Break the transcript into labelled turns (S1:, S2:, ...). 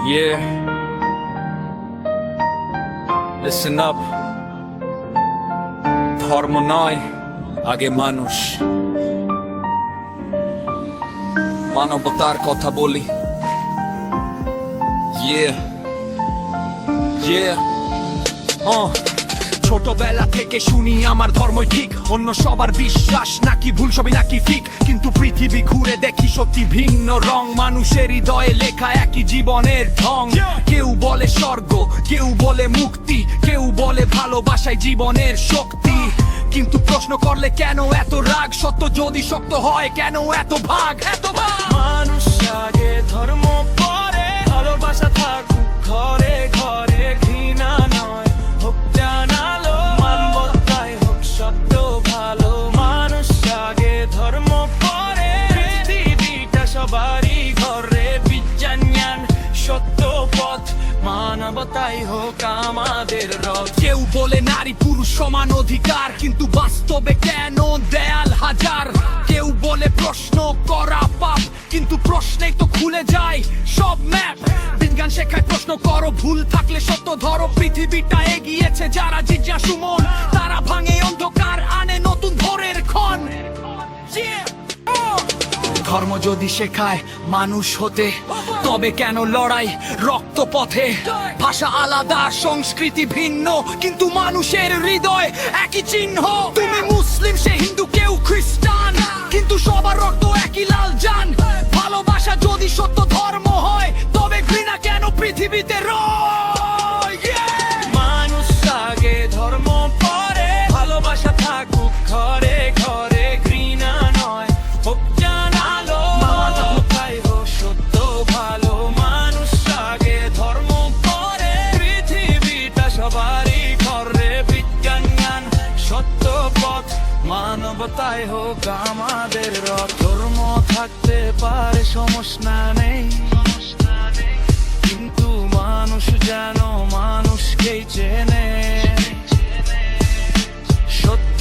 S1: Yeah. Listen up. ধর্ম নয়, আগে মানুষ। মানবতার কথা বলি। Yeah. Yeah.
S2: ছোটবেলা থেকে শুনি আমার ধর্মই ঠিক, অন্য সবার বিশ্বাস নাকি ভুল, সবই নাকি ঠিক। কিন্তু পৃথিবী ঘুরে দেখি সত্যি ভিন্ন রং, মানুষের হৃদয়ে লেখা একই জীবনের ঢং। কেউ বলে স্বর্গ, কেউ বলে মুক্তি, কেউ বলে ভালোবাসায় জীবনের শক্তি। কিন্তু প্রশ্ন করলে কেন এত রাগ? সত্য যদি শক্ত হয় কেন এত ভাগ? মানুষ আগে, ধর্ম পরে, ভালোবাসা থাকুক ঘরে ঘরে। ঘৃণা নয় হোক জানালো, মানবতাই হোক সত্য ভালো। মানুষ আগে, ধর্ম পরে, পৃথিবীটা সবারই ঘরে। বিজ্ঞান জ্ঞান সত্য পথ, মানবতাই হোক আমাদের রথ। কেউ বলে নারী পুরুষ সমান অধিকার, কিন্তু বাস্তবে কেন দেয়াল হাজার? কেউ বলে প্রশ্ন করা পাপ, কিন্তু প্রশ্নেই তো খুলে যায় সব ম্যাপ। বিজ্ঞান শেখায় প্রশ্ন করো, ভুল থাকলে সত্য ধরো। পৃথিবীটা এগিয়েছে যারা জিজ্ঞাসু মন, তারা ভাঙে অন্ধকার, আনে নতুন ভোরের ক্ষণ। ধর্ম যদি শেখায় মানুষ হতে, তবে কেন লড়াই রক্ত পথে? ভাষা আলাদা, সংস্কৃতি ভিন্ন, কিন্তু মানুষের হৃদয় একই চিহ্ন। তুমি মুসলিম, সে হিন্দু, কেউ খ্রিস্টান, কিন্তু সবার রক্ত একই লাল জান। ভালোবাসা যদি সত্য ধর্ম হয়, তবে ঘৃণা কেন পৃথিবীতে রয়? মানুষ আগে, ধর্ম পরে, ভালোবাসা থাকুক ঘরে ঘরে। ঘৃণা নয় হোক জানালো, মানবতাই হোক সত্য ভালো। মানুষ আগে, ধর্ম পরে, পৃথিবীটা সবারই ঘরে। বিজ্ঞান জ্ঞান সত্য পথ, মানবতাই হোক আমাদের রথ। ধর্ম থাকতে পারে সমস্যা নেই, কিন্তু মানুষ যেন মানুষকেই চেনে। সত্য